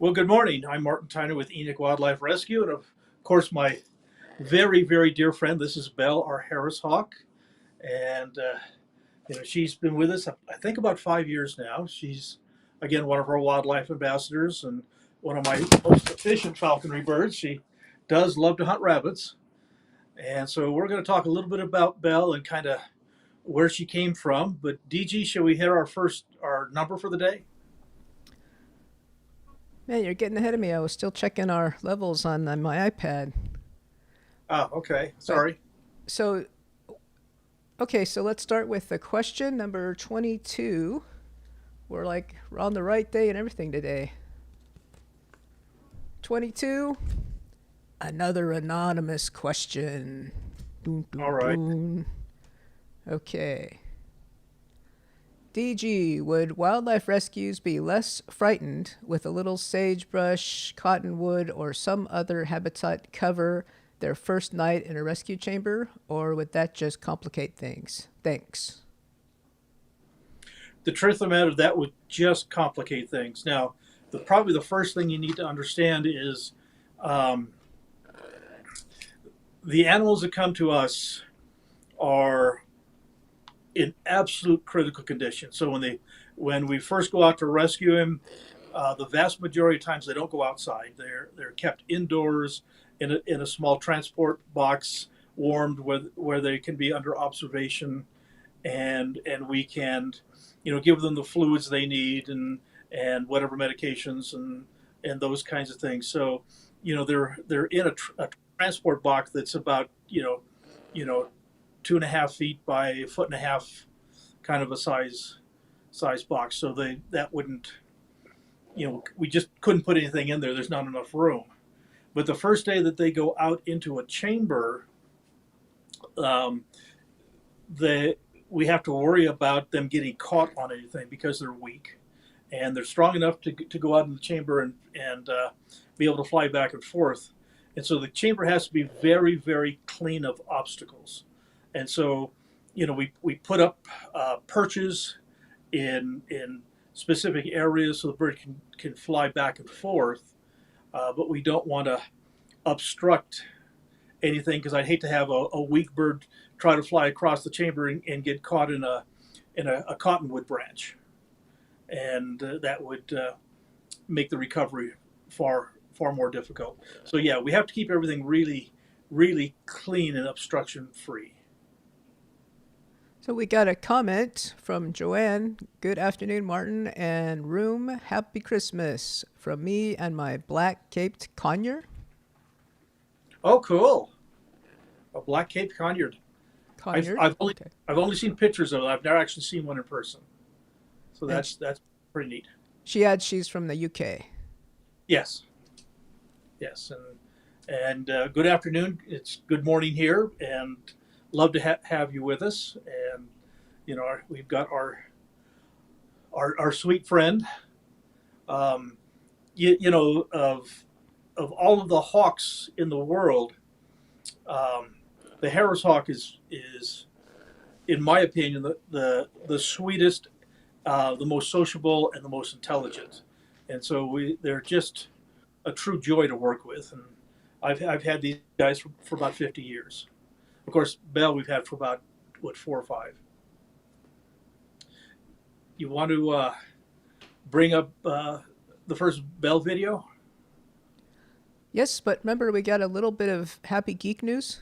Well, good morning. I'm Martin Tyner with Enoch Wildlife Rescue, and of course, my very, very dear friend. This is Belle, our Harris hawk, and she's been with us, I think, about 5 years now. She's again one of our wildlife ambassadors and one of my most efficient falconry birds. She does love to hunt rabbits, and so we're going to talk a little bit about Belle and kind of where she came from. But DG, shall we hit our number for the day? Man, you're getting ahead of me. I was still checking our levels on my iPad. Ah, okay. But Sorry. so, okay, so let's start with the question number 22. We're on the right day and everything today. 22, another anonymous question. Dun, All dun, right. dun. Okay. DG, would wildlife rescues be less frightened with a little sagebrush, cottonwood, or some other habitat cover their first night in a rescue chamber, or would that just complicate things? Thanks. The truth of the matter, that would just complicate things. Now, probably the first thing you need to understand is um, the animals that come to us are in absolute critical condition. So when we first go out to rescue him, the vast majority of times they don't go outside. They're kept indoors in a small transport box, warmed where they can be under observation, and we can, give them the fluids they need and whatever medications and those kinds of things. So, they're in a transport box that's about you know 2.5 feet by a foot and a half, kind of a size box. So that wouldn't, we just couldn't put anything in there. There's not enough room. But the first day that they go out into a chamber, um, the we have to worry about them getting caught on anything because they're weak and they're strong enough to go out in the chamber and be able to fly back and forth. And so the chamber has to be very, very clean of obstacles. And so, we put up perches in specific areas so the bird can fly back and forth. But we don't want to obstruct anything because I'd hate to have a weak bird try to fly across the chamber and get caught in a cottonwood branch, and that would make the recovery far more difficult. So yeah, we have to keep everything really, really clean and obstruction free. So we got a comment from Joanne. Good afternoon, Martin and room. Happy Christmas from me and my black caped conure. Oh, cool! A black Cape Conure. I've Conure? I've only Okay. I've only seen pictures of it. I've never actually seen one in person. So And that's pretty neat. she adds she's from the UK. Yes, yes, and good afternoon. It's good morning here, and love to have you with us. And we've got our sweet friend. Um, of all of the hawks in the world, um, the Harris hawk is in my opinion the sweetest, the most sociable, and the most intelligent. And so they're just a true joy to work with. And I've had these guys for about 50 years. Of course, Belle we've had for about, what, 4 or 5. You want to bring up the first Belle video? Yes, but remember we got a little bit of happy geek news.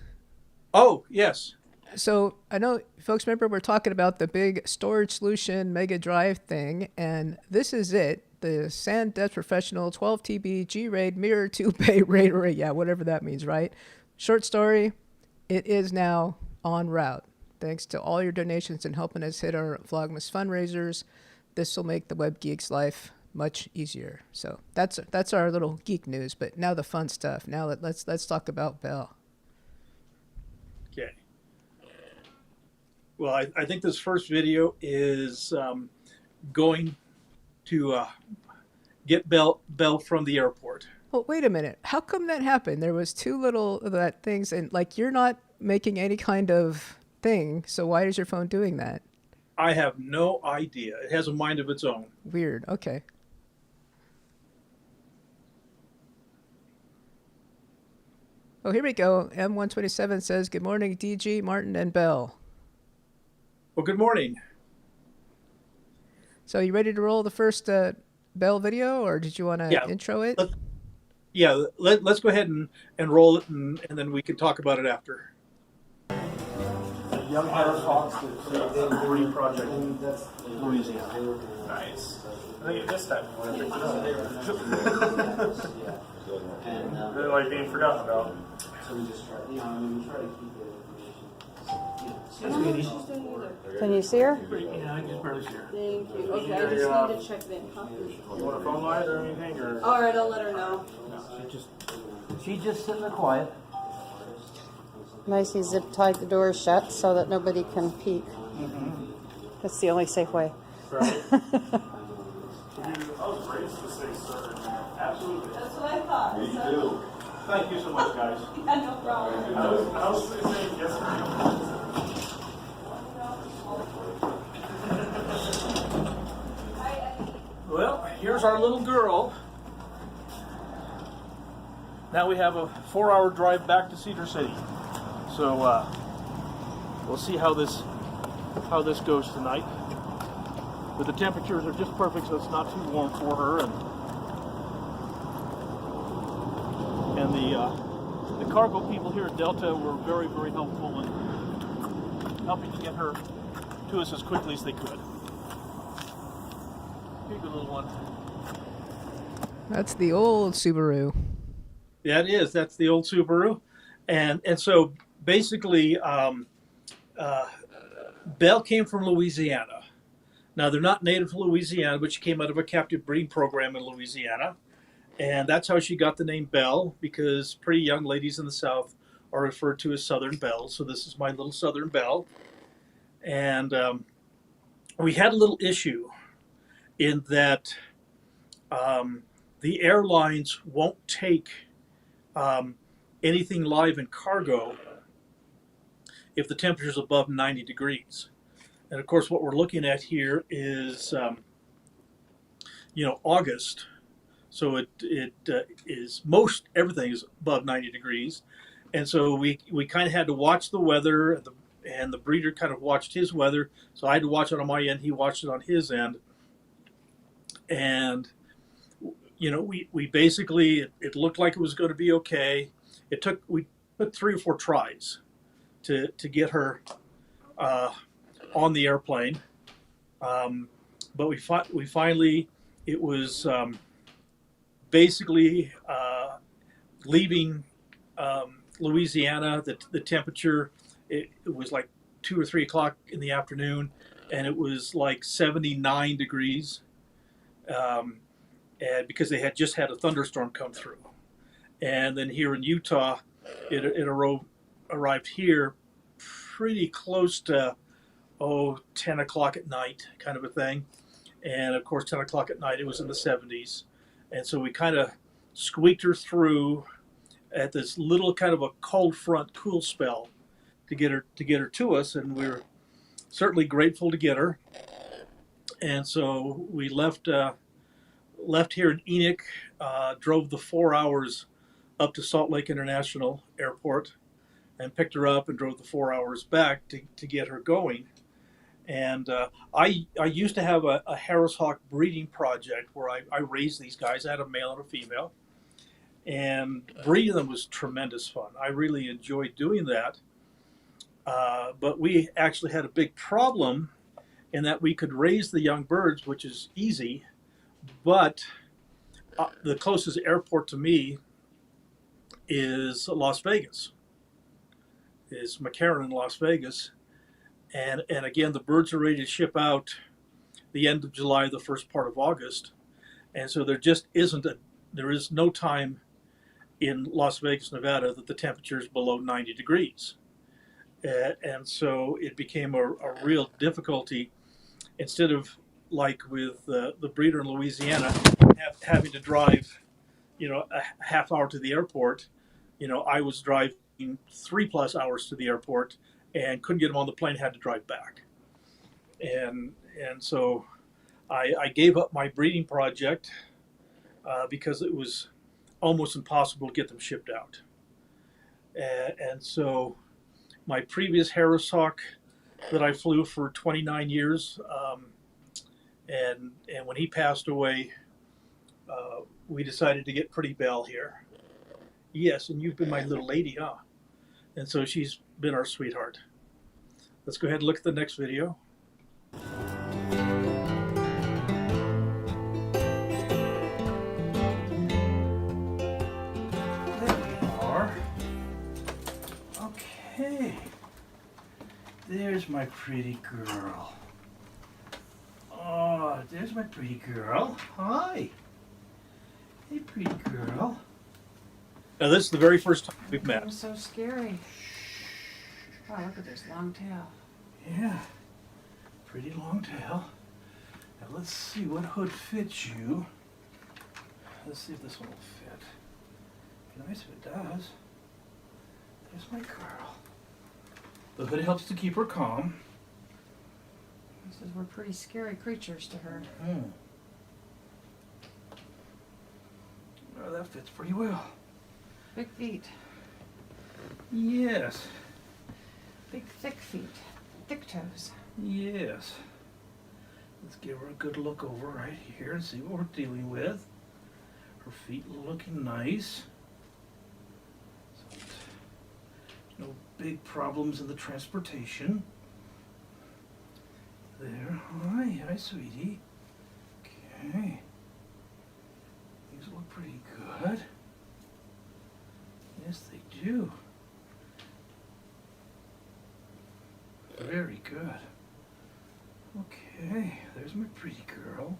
Oh, yes. So I know folks remember we're talking about the big storage solution mega drive thing, and this is it. The Sand Depth Professional 12 TB G RAID Mirror 2 Bay RAID Array. Yeah, whatever that means, right? Short story, it is now en route. Thanks to all your donations and helping us hit our Vlogmas fundraisers. This will make the Web Geek's life much easier. So that's our little geek news. But now the fun stuff. Now let's talk about Belle. Okay. Well, I think this first video is going to get Belle from the airport. Well, wait a minute. How come that happened? There was too little of that things, and like you're not making any kind of thing. So why is your phone doing that? I have no idea. It has a mind of its own. Weird. Okay. Oh, here we go. M127 says, good morning, DG, Martin, and Belle. Well, good morning. So you ready to roll the first Belle video, or did you want to Yeah, intro it? let's go ahead and roll it, and then we can talk about it after. Young Harris Hawks, the breeding project in Louisiana. Nice. I think it this time you want to pick it up. Really like being forgotten about. So we just try, we try to keep the information. Can you see her? Yeah, I just barely see her. Thank you. Okay, I just need to check the huh? You want a phone line or anything? Or? All right, I'll let her know. She's just sitting there quiet. Nice, you zip tied the doors shut so that nobody can peek. That's the only safe way. Right. I was raised to say sir. Absolutely. That's what I thought. Me too. Thank you so much, guys. Yeah, no problem. I was saying yes or no. Well, here's our little girl. Now we have a 4-hour drive back to Cedar City. So we'll see how this goes tonight. But the temperatures are just perfect, so it's not too warm for her, and the cargo people here at Delta were very, very helpful in helping to get her to us as quickly as they could. Here you go, little one. That's the old Subaru. Yeah, it is. That's the old Subaru, and so basically, Belle came from Louisiana. Now they're not native to Louisiana, but she came out of a captive breeding program in Louisiana, and that's how she got the name Belle, because pretty young ladies in the South are referred to as Southern Belles. So this is my little Southern Belle, and we had a little issue in that the airlines won't take anything live in cargo if the temperature is above 90 degrees. And of course, what we're looking at here is, August. So it is most everything is above 90 degrees. And so we kind of had to watch the weather, and the breeder kind of watched his weather. So I had to watch it on my end. He watched it on his end. And, we basically, it looked like it was going to be okay. We took 3 or 4 tries to get her on the airplane, but we finally, it was basically leaving Louisiana. The temperature, it was like 2 or 3 o'clock in the afternoon, and it was like 79 degrees, and because they had just had a thunderstorm come through. And then here in Utah, it arrived here pretty close to 10 o'clock at night, kind of a thing. And of course, 10 o'clock at night, it was in the 70s. And so we kind of squeaked her through at this little kind of a cold front cool spell to get her to us. And we were certainly grateful to get her. And so we left here in Enoch, drove the 4 hours up to Salt Lake International Airport, and picked her up and drove the 4 hours back to get her going. And I used to have a Harris Hawk breeding project where I raised these guys. I had a male and a female, and breeding them was tremendous fun. I really enjoyed doing that. But we actually had a big problem in that we could raise the young birds, which is easy, but the closest airport to me is Las Vegas. Is McCarran in Las Vegas, and again, the birds are ready to ship out the end of July, the first part of August, and so there is no time in Las Vegas, Nevada, that the temperature is below 90 degrees, and so it became a real difficulty. Instead of like with the breeder in Louisiana, having to drive, a half hour to the airport, I was driving 3+ hours to the airport and couldn't get them on the plane, had to drive back. And so I gave up my breeding project because it was almost impossible to get them shipped out. And so my previous Harris Hawk that I flew for 29 years, and when he passed away, we decided to get Pretty Belle here. Yes, and you've been my little lady, huh? And so she's been our sweetheart. Let's go ahead and look at the next video. There we are. Okay. There's my pretty girl. Oh, there's my pretty girl. Hi. Hey, pretty girl. Now, this is the very first time we've met. That was so scary. Wow, look at this long tail. Yeah, pretty long tail. Now let's see what hood fits you. Let's see if this one will fit. Be nice if it does. There's my girl. The hood helps to keep her calm. He says we're pretty scary creatures to her. Oh, that fits pretty well. Big feet. Yes, Big thick feet. Thick toes. yes. Let's give her a good look over right here and see what we're dealing with. Her feet looking nice. So, no big problems in the transportation. There. Hi, hi, sweetie. Okay. These look pretty good. Yes, they do. Very good. Okay, there's my pretty girl.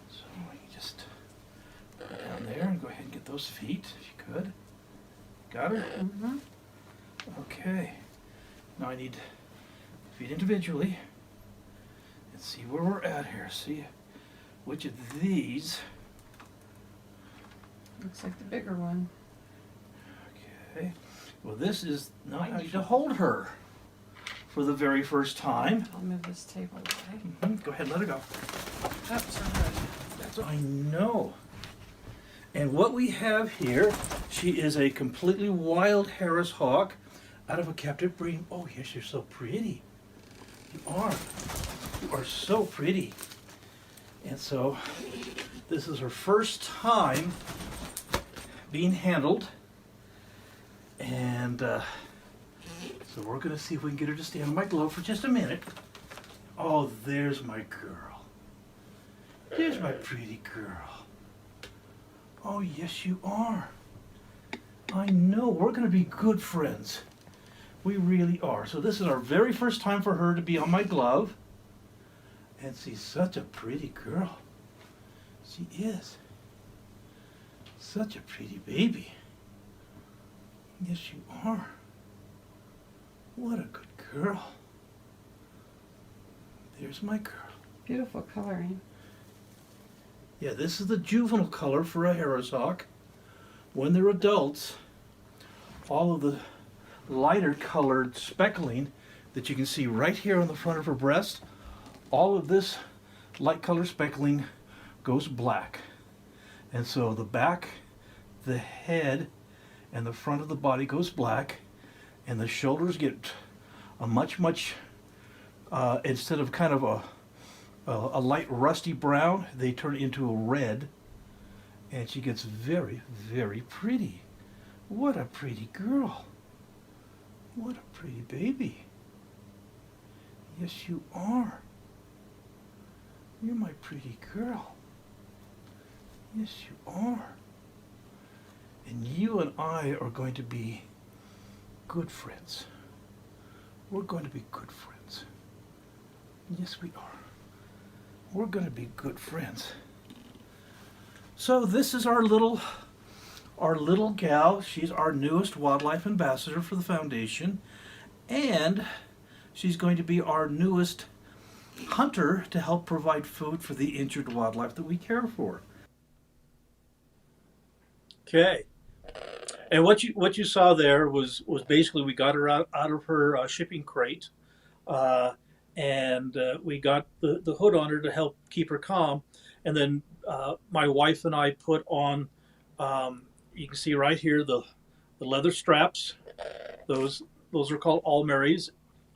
So you just put her down there and go ahead and get those feet, if you could. Got her? Mm-hmm. Okay. Now I need feet individually and see where we're at here. See which of these. Looks like the bigger one. Okay. Well, this is, now I need to hold her for the very first time. I'll move this table away. Go ahead, let her go. Oh, so good. That's I know. And what we have here, she is a completely wild Harris Hawk out of a captive breeding. Oh, yes, you're so pretty. You are. You are so pretty. And so, this is her first time being handled. And so we're going to see if we can get her to stand on my glove for just a minute. Oh, there's my girl. There's my pretty girl. Oh, yes, you are. I know. We're going to be good friends. We really are. So this is our very first time for her to be on my glove. And she's such a pretty girl. She is. Such a pretty baby. Yes, you are. What a good girl. There's my girl. Beautiful coloring. Yeah, this is the juvenile color for a Harris Hawk. When they're adults, all of the lighter colored speckling that you can see right here on the front of her breast, all of this light color speckling goes black. And so the back, the head, and the front of the body goes black, and the shoulders get a much, instead of kind of a light rusty brown, they turn into a red, and she gets very, very pretty. What a pretty girl. What a pretty baby. Yes, you are. You're my pretty girl. Yes, you are. And you and I are going to be good friends. We're going to be good friends. Yes, we are. We're going to be good friends. So this is our little gal. She's our newest wildlife ambassador for the foundation, and she's going to be our newest hunter to help provide food for the injured wildlife that we care for. Okay. And what you saw there was basically we got her out of her shipping crate, and we got the hood on her to help keep her calm, and then my wife and I put on you can see right here the leather straps. Those are called All Marys,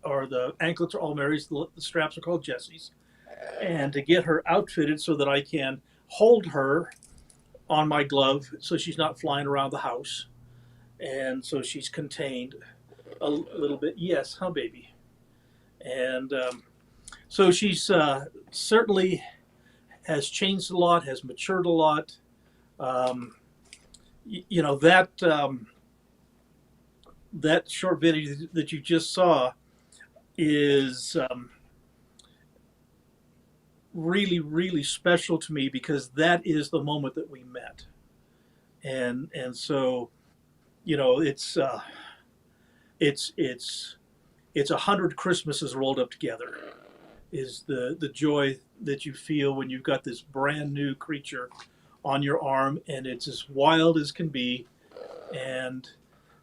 or the anklets are All Marys. The straps are called Jessies. And to get her outfitted so that I can hold her on my glove so she's not flying around the house, and so she's contained a little bit. Yes, huh, baby? And so she's certainly has changed a lot, has matured a lot. You know that that short video that you just saw is really, really special to me because that is the moment that we met, and so you know it's 100 Christmases rolled up together is the joy that you feel when you've got this brand new creature on your arm, and it's as wild as can be, and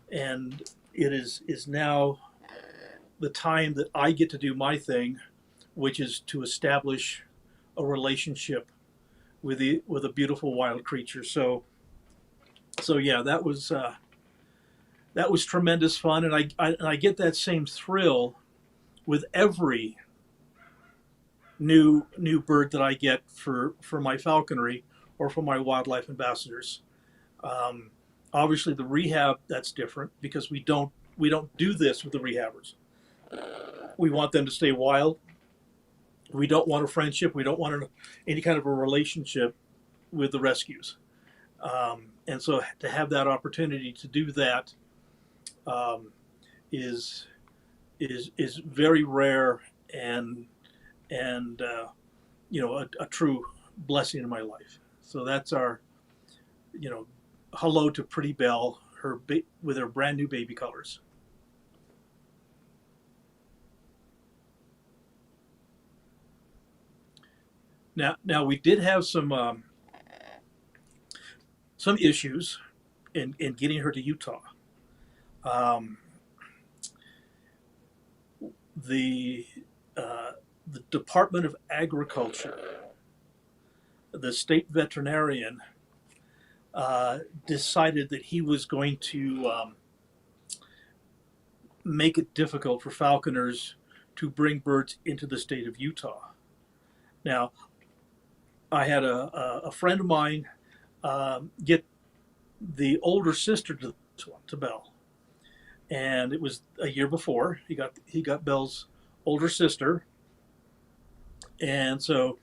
it is now the time that I get to do my thing, which is to establish a relationship with a beautiful wild creature. So yeah, that was tremendous fun, and I get that same thrill with every new bird that I get for my falconry or for my wildlife ambassadors. Obviously, the rehab, that's different because we don't do this with the rehabbers. We want them to stay wild. We don't want a friendship. We don't want any kind of a relationship with the rescues. And so to have that opportunity to do that is very rare and you know a true blessing in my life. So that's our hello to pretty Belle, with her brand new baby colors. Now we did have some issues in getting her to Utah. The Department of Agriculture, the state veterinarian, decided that he was going to make it difficult for falconers to bring birds into the state of Utah. Now, I had a friend of mine get the older sister to Belle, and it was a year before he got Belle's older sister, and so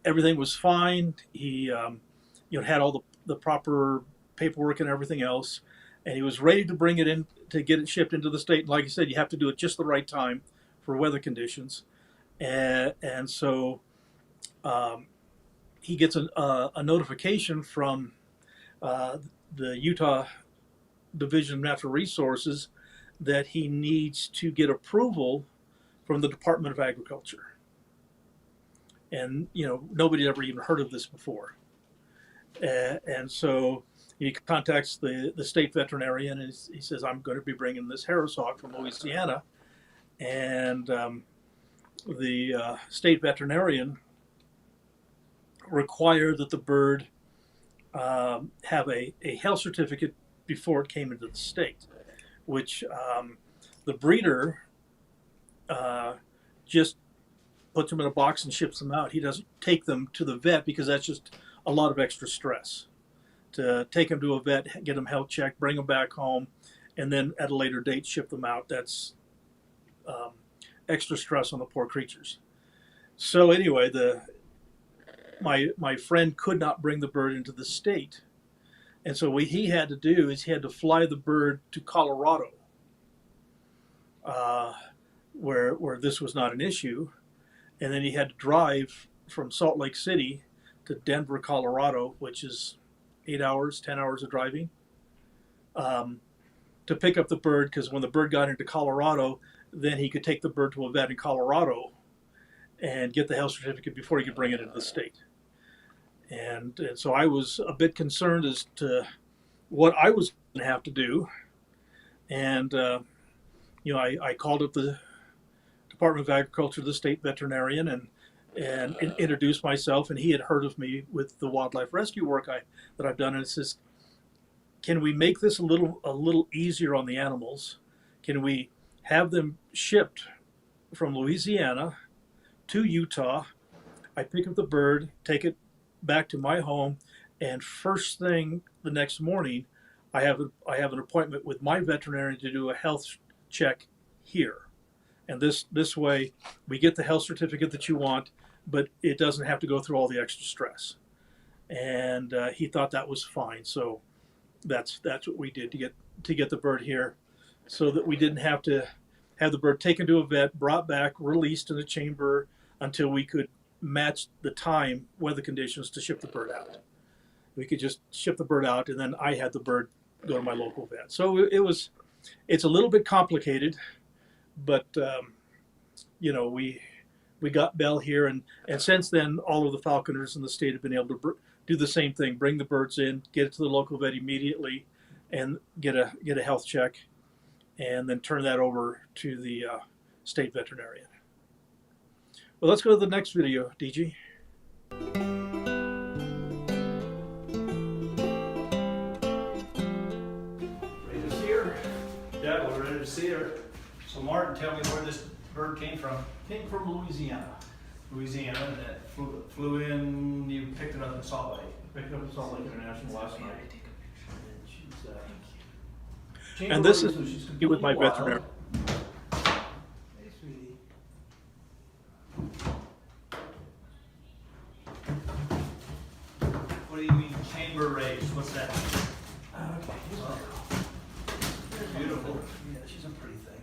everything was fine. He had all the proper paperwork and everything else, and he was ready to bring it in to get it shipped into the state. And like I said, you have to do it just the right time for weather conditions, and so he gets a notification from the Utah Division of Natural Resources that he needs to get approval from the Department of Agriculture. And nobody had ever even heard of this before. And so he contacts the state veterinarian, and he says, I'm going to be bringing this Harris hawk from Louisiana. And the state veterinarian required that the bird have a health certificate before it came into the state, which the breeder just puts them in a box and ships them out. He doesn't take them to the vet because that's just a lot of extra stress. To take them to a vet, get them health checked, bring them back home, and then at a later date ship them out. That's extra stress on the poor creatures. So anyway, my friend could not bring the bird into the state, and so what he had to do is he had to fly the bird to Colorado, where this was not an issue, and then he had to drive from Salt Lake City to Denver, Colorado, which is 8 hours, 10 hours of driving, to pick up the bird, because when the bird got into Colorado, then he could take the bird to a vet in Colorado and get the health certificate before he could bring it into the state. And so I was a bit concerned as to what I was going to have to do. And, I called up the Department of Agriculture, the state veterinarian, and introduced myself. And he had heard of me with the wildlife rescue work that I've done. And it says, can we make this a little easier on the animals? Can we have them shipped from Louisiana to Utah? I pick up the bird, take it back to my home, and first thing the next morning, I have an appointment with my veterinarian to do a health check here. And this way, we get the health certificate that you want, but it doesn't have to go through all the extra stress. And he thought that was fine. So that's what we did to get the bird here, so that we didn't have to have the bird taken to a vet, brought back, released in the chamber until we could match the time, weather conditions to ship the bird out. We could just ship the bird out, and then I had the bird go to my local vet. So it's a little bit complicated, but we got Belle here, and since then all of the falconers in the state have been able to do the same thing: bring the birds in, get it to the local vet immediately, and get a health check, and then turn that over to the state veterinarian. Well, let's go to the next video, DG. Ready to see her? Yeah, we're ready to see her. So Martin, tell me where this bird came from. Came from Louisiana. Louisiana, and that flew in, you picked it up in Salt Lake. Picked up in Salt Lake International last night. She's, And this is so she's with my completely wild. veterinarian. Hey, sweetie. What do you mean chamber raised? What's that? Okay, Beautiful. yeah, she's a pretty thing.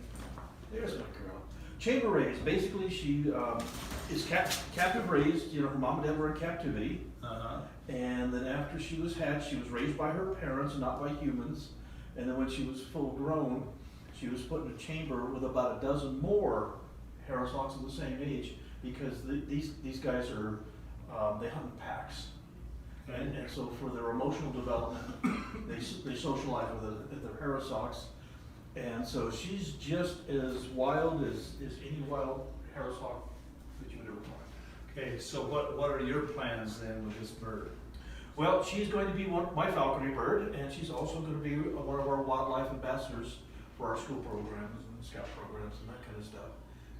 There's my girl. Chamber raised. Basically, she is captive raised. You know, her mom and dad were in captivity, and then after she was hatched, she was raised by her parents, not by humans. And then when she was full grown, she was put in a chamber with about a dozen more Harris hawks of the same age, because these guys are they hunt in packs. And so for their emotional development, they socialize with their Harris hawks. And so she's just as wild as any wild Harris hawk that you would ever find. Okay, so what are your plans then with this bird? Well, she's going to be my falconry bird, and she's also going to be one of our wildlife ambassadors for our school programs and scout programs and that kind of stuff.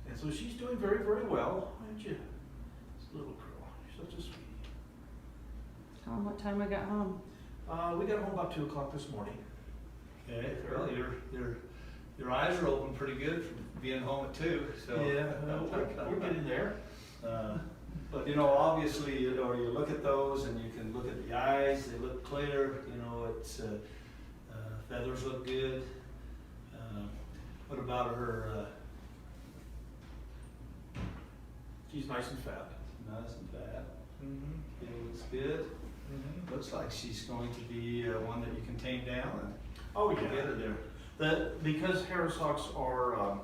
And so she's doing very, very well. Aren't you? This little girl, she's such a sweetie. Tell them what time we got home. We got home about 2 o'clock this morning. Okay, well, your eyes are open pretty good from being home at 2. So we're getting there. But you know, obviously, you look at those and you can look at the eyes; they look clear. You know, it's feathers look good. What about her? She's nice and fat. Nice and fat. Mm-hmm. It looks good. Mm-hmm. Looks like she's going to be one that you can tame down and Oh get yeah. her there. Because Harris hawks are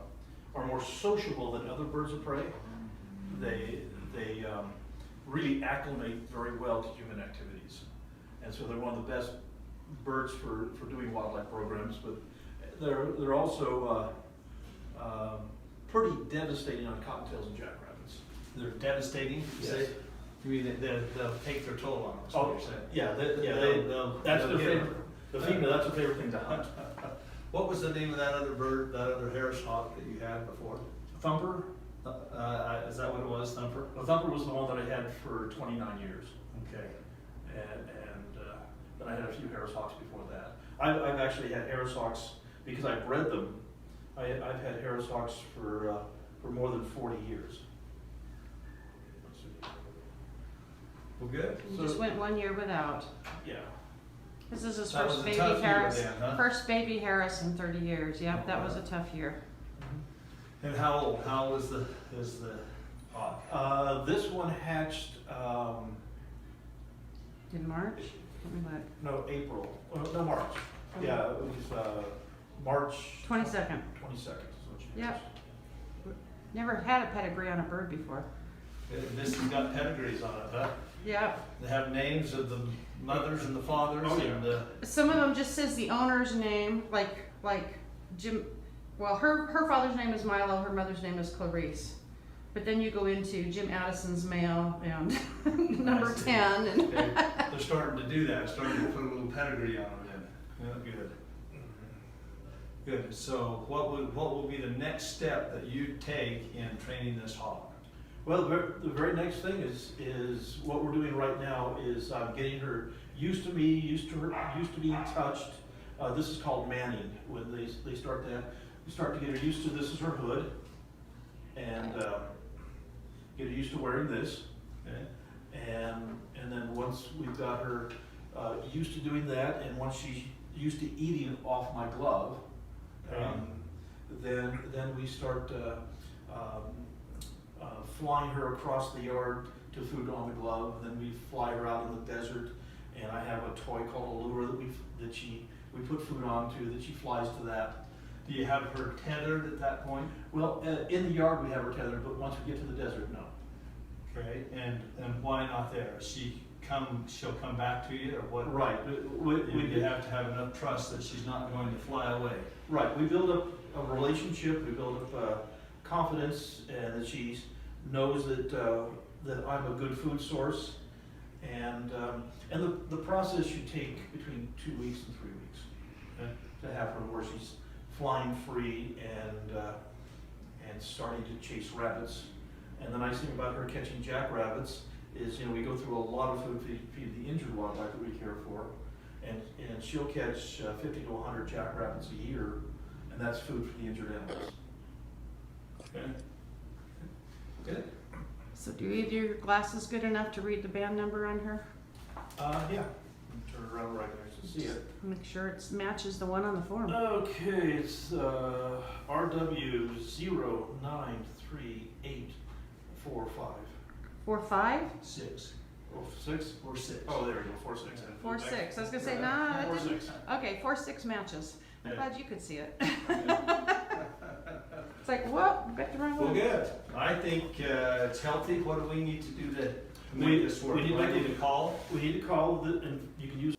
more sociable than other birds of prey, they really acclimate very well to human activities, and so they're one of the best birds for doing wildlife programs. But they're also pretty devastating on cottontails and jackrabbits. They're devastating. You Yes. say? You mean they'll take their toll on us? Oh, what you're saying. yeah, that's they'll their get favorite. The female, that's her favorite thing to hunt. What was the name of that other bird, that other Harris hawk that you had before? Thumper. Is that what it was, Thumper? The Thumper was the one that I had for 29 years. Okay. And then I had a few Harris hawks before that. I've actually had Harris hawks because I bred them. I've had Harris hawks for more than 40 years. Well, good. You just went 1 year without. Yeah. This is his That first was a baby tough year Harris. then, huh? First baby Harris in 30 years. Yep, that was a tough year. And how old? How old is the hawk? This one hatched In March? Let me look. no April. No March. Yeah, it was March 22nd. 22nd is what she Yep. hatched. Never had a pedigree on a bird before. This has got pedigrees on it, huh? Yep. They have names of the mothers and the fathers Oh, yeah. and Some of them just says the owner's name, like Jim. Well, her father's name is Milo. Her mother's name is Clarice. But then you go into Jim Addison's male and number I see. 10, and okay. They're starting to do that, starting to put a little pedigree on them then. Yeah, good. Good. So what will be the next step that you take in training this hog? Well, the very next thing is what we're doing right now is getting her used to me, used to being touched. This is called manning. When they start that, we start to get her used to this is her hood, and get her used to wearing this. Okay. And then once we've got her used to doing that, and once she's used to eating off my glove, then we start flying her across the yard to food on the glove. Then we fly her out in the desert, and I have a toy called a lure that we put food onto that she flies to that. Do you have her tethered at that point? Well, in the yard we have her tethered, but once we get to the desert, no. Okay, and why not there? She'll come back to you, or what? Right. You have to have enough trust that she's not going to fly away. Right. We build up a relationship. We build up confidence, and that she knows that I'm a good food source, and the process should take between 2 weeks and 3 weeks, okay, to have her where she's flying free and starting to chase rabbits. And the nice thing about her catching jackrabbits is, we go through a lot of food feed the injured wildlife that we care for, and she'll catch 50 to 100 jackrabbits a year, and that's food for the injured animals. Okay. Good. So do either your glasses good enough to read the band number on her? Yeah. Turn it around right there so you see it. Make sure it matches the one on the form. Okay, it's RW 093845. 4-5? 6. Oh, 6? 4-6. Oh, there we go, 46. 4-6. I was gonna say, nah, that didn't. 46. Okay, 4-6 matches. I'm Yeah. glad you could see it. It's like, whoa, got the wrong Well, one. good. I think it's healthy. What do we need to do to make We- this work? we need Do I to- need to call? We need to call, and you can use.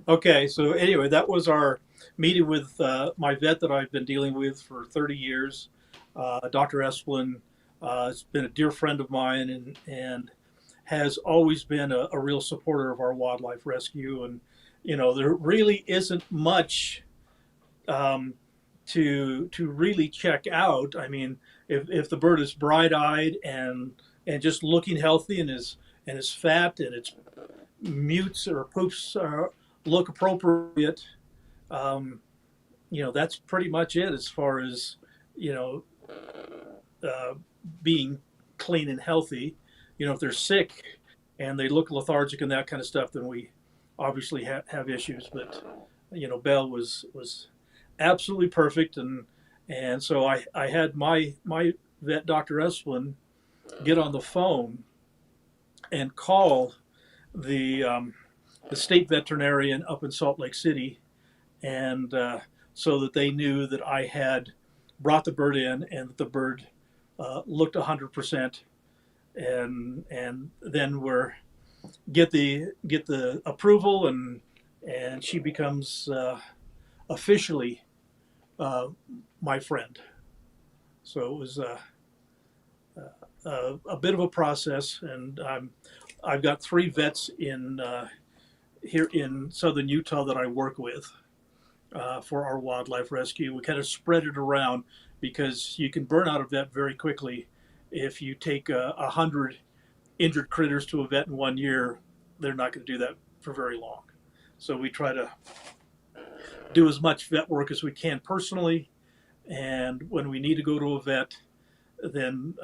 Okay, so anyway, that was our meeting with my vet that I've been dealing with for 30 years, Dr. Esplin. Has been a dear friend of mine and has always been a real supporter of our wildlife rescue. And, there really isn't much to really check out. I mean, if the bird is bright-eyed and just looking healthy and is fat and its mutes or poops look appropriate, that's pretty much it as far as being clean and healthy. If they're sick and they look lethargic and that kind of stuff, then we obviously have issues. But Belle was absolutely perfect, and so I had my vet, Dr. Esplin, get on the phone and call the state veterinarian up in Salt Lake City, and so that they knew that I had brought the bird in and that the bird looked 100%, and then get the approval, and she becomes officially my friend. So it was a bit of a process, and I've got 3 vets here in southern Utah that I work with for our wildlife rescue. We kind of spread it around because you can burn out a vet very quickly. If you take 100 injured critters to a vet in 1 year, they're not going to do that for very long. So we try to do as much vet work as we can personally, and when we need to go to a vet, then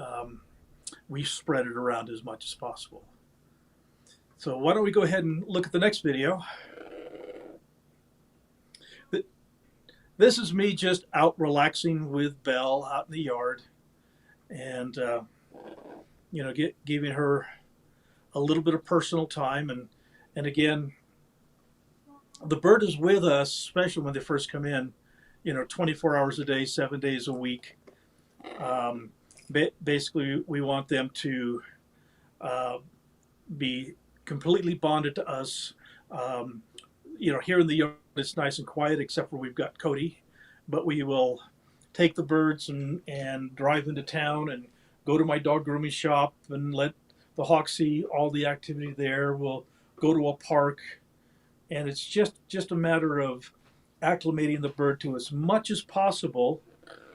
we spread it around as much as possible. So why don't we go ahead and look at the next video. This is me just out relaxing with Belle out in the yard, and giving her a little bit of personal time, and again, the bird is with us, especially when they first come in, 24 hours a day, 7 days a week. Basically, we want them to be completely bonded to us. Here in the yard, it's nice and quiet, except where we've got Cody, but we will take the birds and drive into town and go to my dog grooming shop and let the hawk see all the activity there. We'll go to a park And it's just a matter of acclimating the bird to as much as possible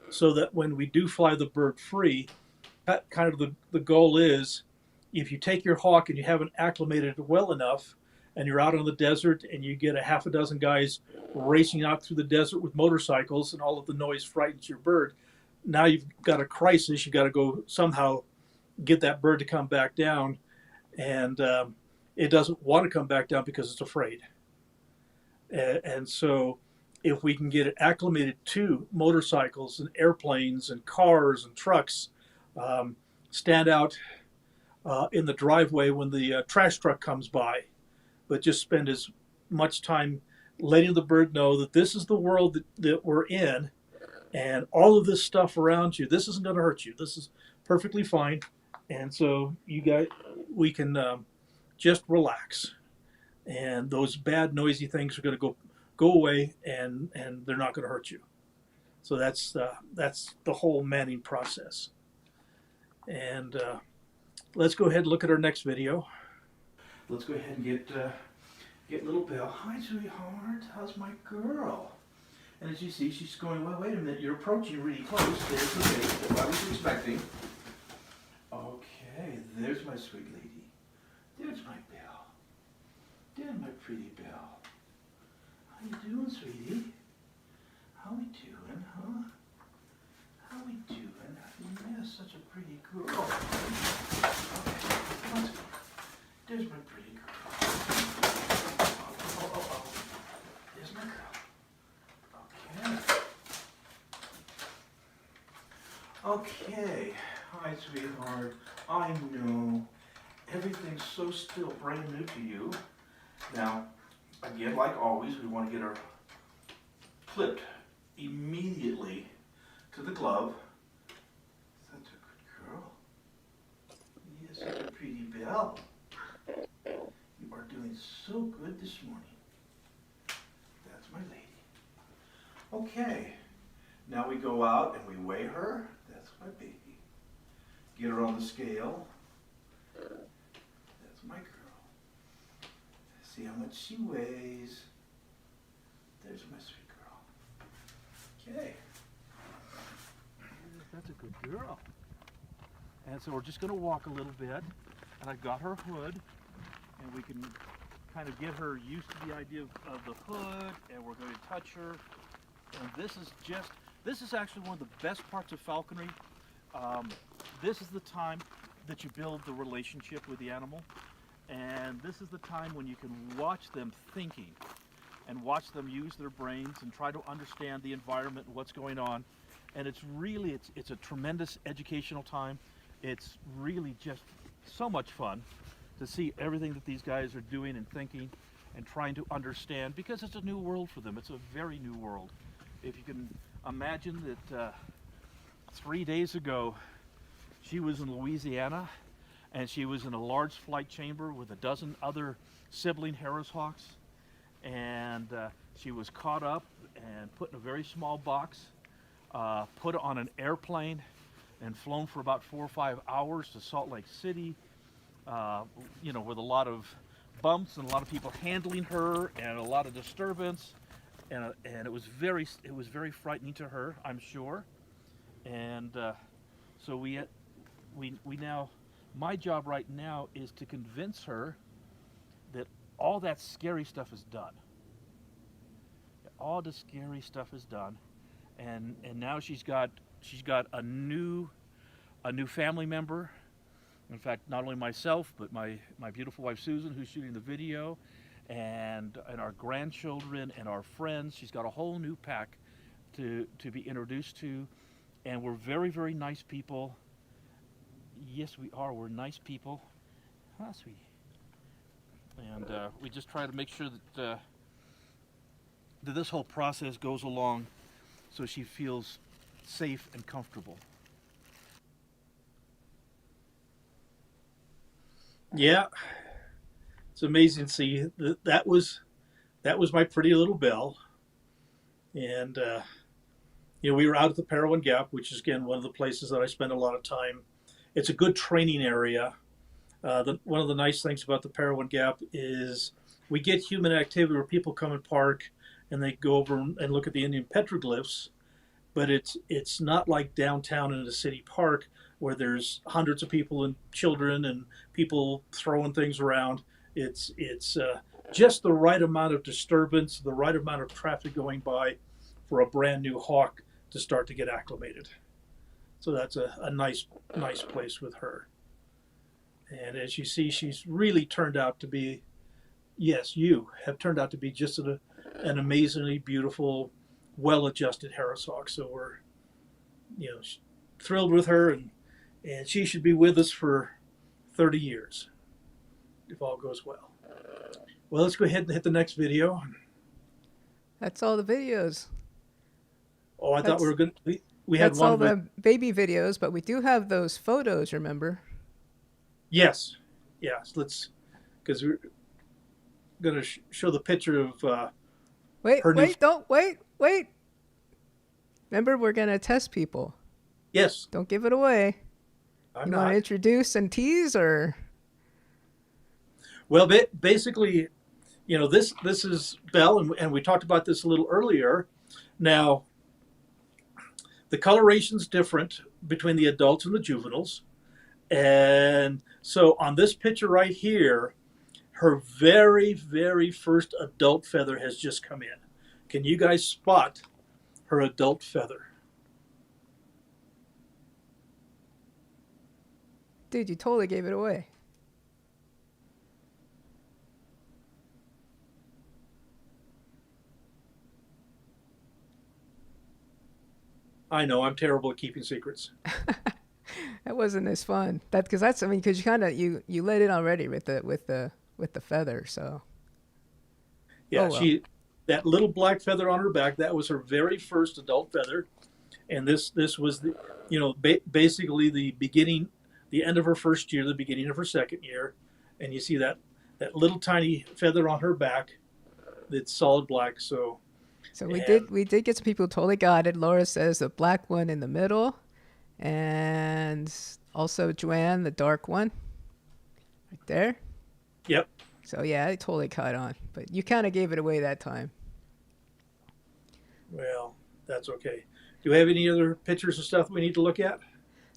so that when we do fly the bird free, that kind of the goal is, if you take your hawk and you haven't acclimated it well enough, and you're out on the desert and you get a half a dozen guys racing out through the desert with motorcycles and all of the noise frightens your bird, now you've got a crisis. You've got to go somehow get that bird to come back down, and it doesn't want to come back down because it's afraid. And so if we can get it acclimated to motorcycles and airplanes and cars and trucks, stand out in the driveway when the trash truck comes by, but just spend as much time letting the bird know that this is the world that we're in, and all of this stuff around you, this isn't going to hurt you. This is perfectly fine. And so we can just relax, and those bad noisy things are going to go away, and they're not going to hurt you. So that's the whole manning process. And let's go ahead and look at our next video. Let's go ahead and get little Belle. Hi, sweetheart. How's my girl? And as you see, she's going, well, wait a minute, you're approaching really close. There's the bait that I was expecting. Okay, there's my sweet lady. There's my Belle. There's my pretty Belle. How you doing, sweetie? How we doing, huh? How we doing? Yes, such a pretty girl. Okay, let's go. There's my pretty girl. Oh. There's my girl. Okay. Hi, sweetheart. I know everything's so still brand new to you. Now, again, like always, we want to get her clipped immediately to the glove. Such a good girl. Yes, such a pretty Belle. You are doing so good this morning. That's my lady. Okay, now we go out and we weigh her. That's my baby. Get her on the scale. That's my girl. See how much she weighs. There's my sweet girl. Okay. That's a good girl. And so we're just going to walk a little bit. And I've got her hood. And we can kind of get her used to the idea of the hood. And we're going to touch her. And this is actually one of the best parts of falconry. This is the time that you build the relationship with the animal. And this is the time when you can watch them thinking and watch them use their brains and try to understand the environment and what's going on. And it's really, it's a tremendous educational time. It's really just so much fun to see everything that these guys are doing and thinking and trying to understand, because it's a new world for them. It's a very new world. If you can imagine that 3 days ago, she was in Louisiana, and she was in a large flight chamber with a dozen other sibling Harris hawks, and she was caught up and put in a very small box, put on an airplane, and flown for about 4 or 5 hours to Salt Lake City, with a lot of bumps and a lot of people handling her and a lot of disturbance, and it was very frightening to her, I'm sure. And so we now, my job right now is to convince her that all that scary stuff is done. All the scary stuff is done, and now she's got a new family member. In fact, not only myself, but my beautiful wife Susan, who's shooting the video, and our grandchildren and our friends. She's got a whole new pack to be introduced to, and we're very, very nice people. Yes, we are. We're nice people. Huh, sweetie? And we just try to make sure that this whole process goes along so she feels safe and comfortable. Yeah, it's amazing to see that was my pretty little Belle, and we were out at the Parowan Gap, which is again one of the places that I spend a lot of time. It's a good training area. One of the nice things about the Parowan Gap is we get human activity where people come and park and they go over and look at the Indian petroglyphs, but it's not like downtown in a city park where there's hundreds of people and children and people throwing things around. It's just the right amount of disturbance, the right amount of traffic going by for a brand new hawk to start to get acclimated. So that's a nice place with her. And as you see, she's really turned out to be, yes, you have turned out to be just an amazingly beautiful, well-adjusted Harris hawk. So we're, thrilled with her, and she should be with us for 30 years if all goes well. Well, let's go ahead and hit the next video. That's all the videos. Oh, I thought we were going to. We had That's one. all the baby videos, but we do have those photos, remember? Yes. Let's, because we're going to show the picture of. Wait. Remember, we're going to test people. Yes. Don't give it away. I'm You not. want to introduce and tease, or? Well, basically, this is Belle, and we talked about this a little earlier. Now, the coloration's different between the adults and the juveniles. And so on this picture right here, her very, very first adult feather has just come in. Can you guys spot her adult feather? Dude, you totally gave it away. I know, I'm terrible at keeping secrets. That wasn't as fun. Because you kind of you let it already with the feather. So Yeah, Oh, well. that little black feather on her back, that was her very first adult feather. And this was basically the beginning, the end of her first year, the beginning of her second year. And you see that little tiny feather on her back that's solid black. So we did get some people who totally got it. Laura says the black one in the middle, and also Joanne, the dark one, right there. Yep. So yeah, I totally caught on, but you kind of gave it away that time. Well, that's okay. Do we have any other pictures and stuff we need to look at?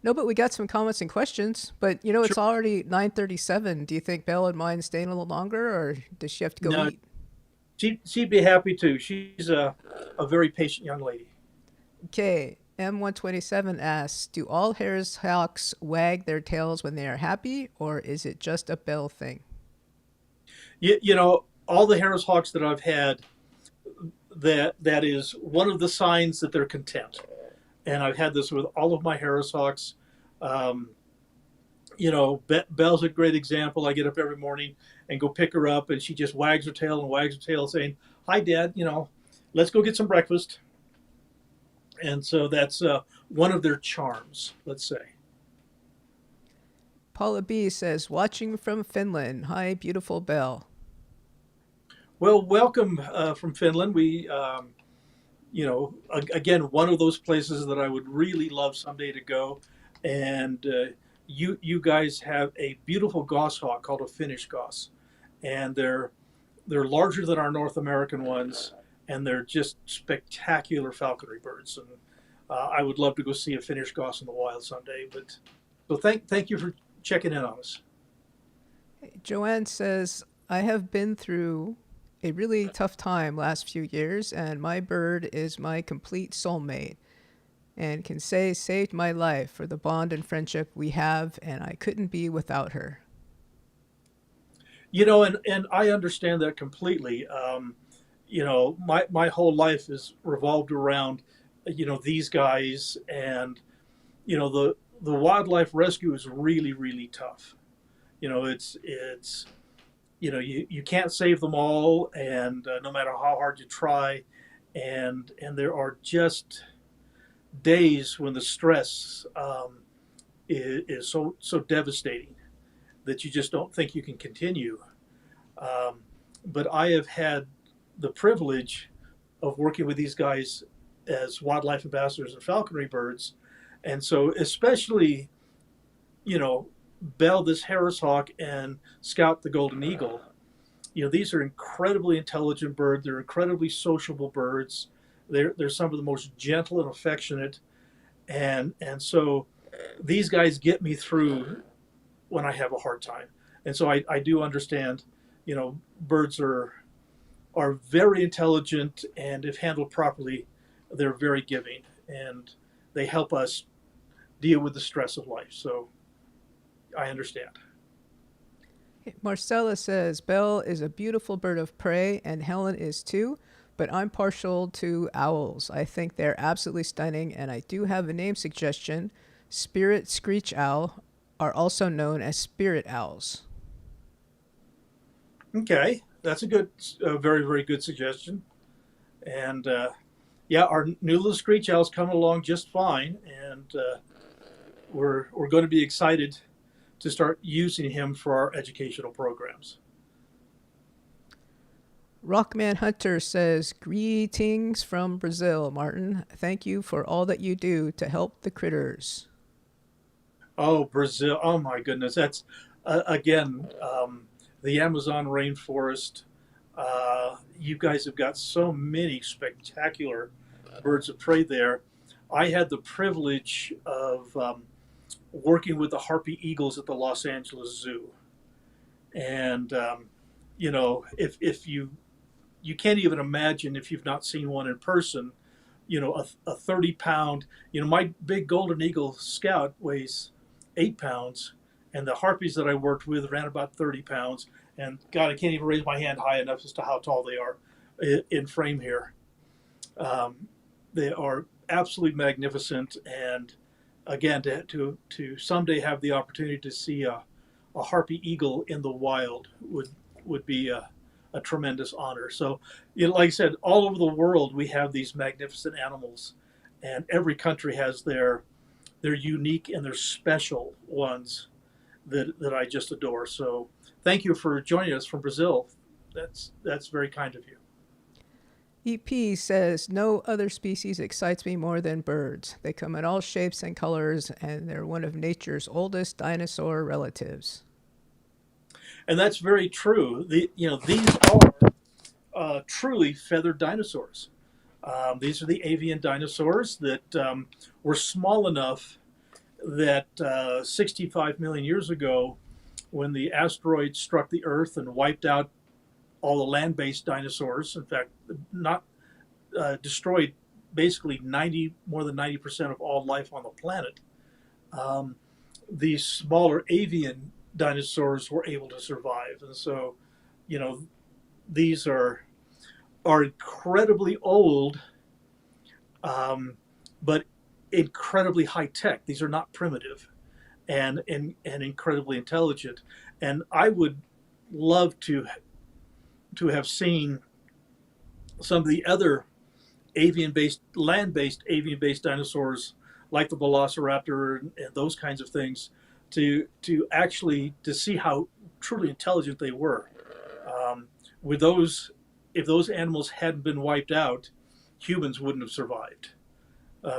No, but we got some comments and questions. But it's Sure. already 9:37. Do you think Belle would mind staying a little longer, or does she have to go No. eat? She'd be happy to. She's a very patient young lady. Okay, M127 asks, do all Harris hawks wag their tails when they are happy, or is it just a Belle thing? All the Harris hawks that I've had, that is one of the signs that they're content. And I've had this with all of my Harris hawks. Belle's a great example. I get up every morning and go pick her up, and she just wags her tail saying, "Hi, Dad, let's go get some breakfast." And so that's one of their charms, let's say. Paula B says, watching from Finland. Hi, beautiful Belle. Well, welcome from Finland. We, again, one of those places that I would really love someday to go. And you guys have a beautiful goshawk called a Finnish goss, and they're larger than our North American ones, and they're just spectacular falconry birds. And I would love to go see a Finnish goss in the wild someday. But so thank you for checking in on us. Joanne says, I have been through a really tough time last few years, and my bird is my complete soulmate and can say saved my life for the bond and friendship we have, and I couldn't be without her. And I understand that completely. My whole life is revolved around, these guys, and, the wildlife rescue is really, really tough. It's you can't save them all, and no matter how hard you try, and there are just days when the stress is so devastating that you just don't think you can continue. But I have had the privilege of working with these guys as wildlife ambassadors and falconry birds, and so especially, Belle, this Harris hawk, and Scout, the golden eagle. these are incredibly intelligent birds. They're incredibly sociable birds. They're some of the most gentle and affectionate, and so these guys get me through when I have a hard time. And so I do understand, birds are very intelligent, and if handled properly, they're very giving, and they help us deal with the stress of life. So I understand. Marcella says, Belle is a beautiful bird of prey, and Helen is too, but I'm partial to owls. I think they're absolutely stunning, and I do have a name suggestion. Spirit screech owl are also known as spirit owls. Okay, that's a very, very good suggestion. And yeah, our new little screech owl's coming along just fine, and we're going to be excited to start using him for our educational programs. Rockman Hunter says, greetings from Brazil, Martin. Thank you for all that you do to help the critters. Oh, Brazil! Oh my goodness, that's again the Amazon rainforest. You guys have got so many spectacular birds of prey there. I had the privilege of working with the harpy eagles at the Los Angeles Zoo, and if you can't even imagine if you've not seen one in person. A 30-pound. My big golden eagle scout weighs 8 pounds, and the harpies that I worked with ran about 30 pounds. And God, I can't even raise my hand high enough as to how tall they are in frame here. They are absolutely magnificent, and again, to someday have the opportunity to see a harpy eagle in the wild would be a tremendous honor. So, like I said, all over the world we have these magnificent animals, and every country has their unique and their special ones that I just adore. So, thank you for joining us from Brazil. That's very kind of you. EP says, no other species excites me more than birds. They come in all shapes and colors, and they're one of nature's oldest dinosaur relatives. And that's very true. These are truly feathered dinosaurs. These are the avian dinosaurs that were small enough that 65 million years ago, when the asteroid struck the Earth and wiped out all the land-based dinosaurs, in fact, not destroyed basically more than 90% of all life on the planet, these smaller avian dinosaurs were able to survive. And so, these are incredibly old, but incredibly high tech. These are not primitive, and incredibly intelligent. And I would love to have seen some of the other land-based avian-based dinosaurs, like the velociraptor and those kinds of things, to see how truly intelligent they were. With those, if those animals hadn't been wiped out, humans wouldn't have survived,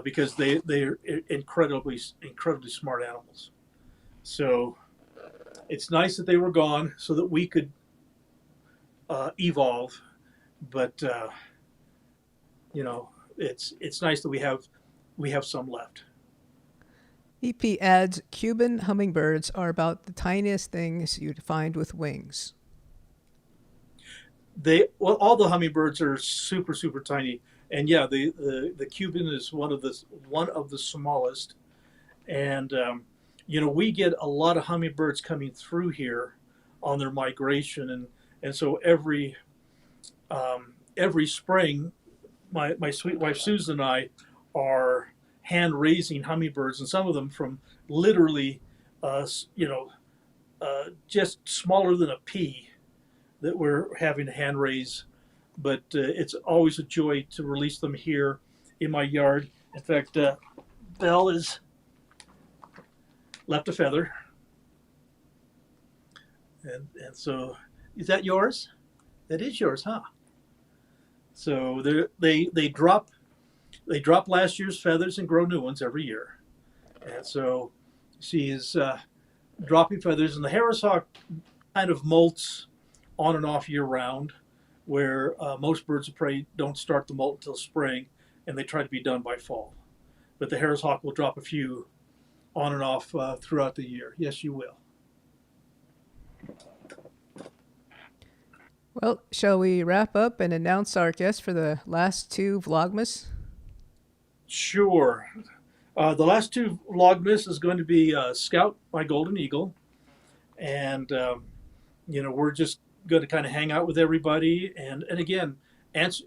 because they're incredibly smart animals. So it's nice that they were gone so that we could evolve, but it's nice that we have some left. EP adds, Cuban hummingbirds are about the tiniest things you'd find with wings. All the hummingbirds are super, super tiny, and yeah, the Cuban is one of the smallest, and we get a lot of hummingbirds coming through here on their migration, and so every spring, my sweet wife Susan and I are hand raising hummingbirds, and some of them from literally just smaller than a pea that we're having to hand raise. But it's always a joy to release them here in my yard. In fact, Belle has left a feather, and so is that yours? That is yours, huh? So they drop last year's feathers and grow new ones every year, and so she is dropping feathers, and the Harris hawk kind of molts on and off year round, where most birds of prey don't start to molt until spring, and they try to be done by fall. But the Harris hawk will drop a few on and off throughout the year. Yes, you will. Well, shall we wrap up and announce our guests for the last two Vlogmas? Sure. The last two Vlogmas is going to be Scout, my golden eagle, and we're just going to kind of hang out with everybody, and again answer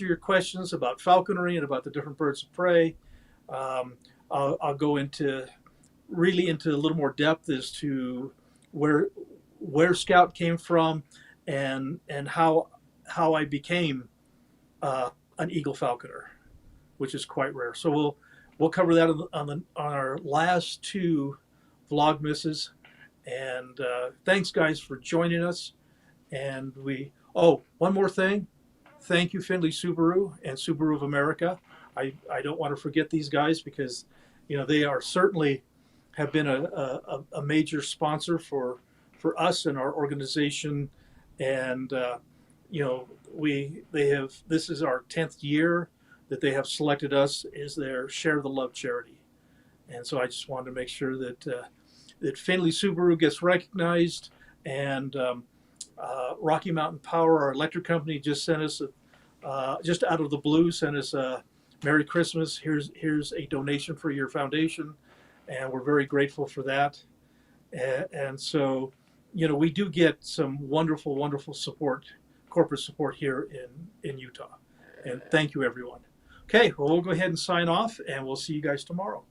your questions about falconry and about the different birds of prey. I'll go into a little more depth as to where Scout came from, and how I became an eagle falconer, which is quite rare. So we'll cover that on our last two Vlogmases. And thanks, guys, for joining us. And one more thing. Thank you, Findlay Subaru and Subaru of America. I don't want to forget these guys, because they are certainly have been a major sponsor for us and our organization. And this is our 10th year that they have selected us as their Share the Love charity. And so I just wanted to make sure that Findlay Subaru gets recognized, and Rocky Mountain Power, our electric company, just sent us just out of the blue, sent us a Merry Christmas. Here's a donation for your foundation, and we're very grateful for that. And so, we do get some wonderful, wonderful support, corporate support here in Utah. And thank you, everyone. Okay, well, we'll go ahead and sign off, and we'll see you guys tomorrow.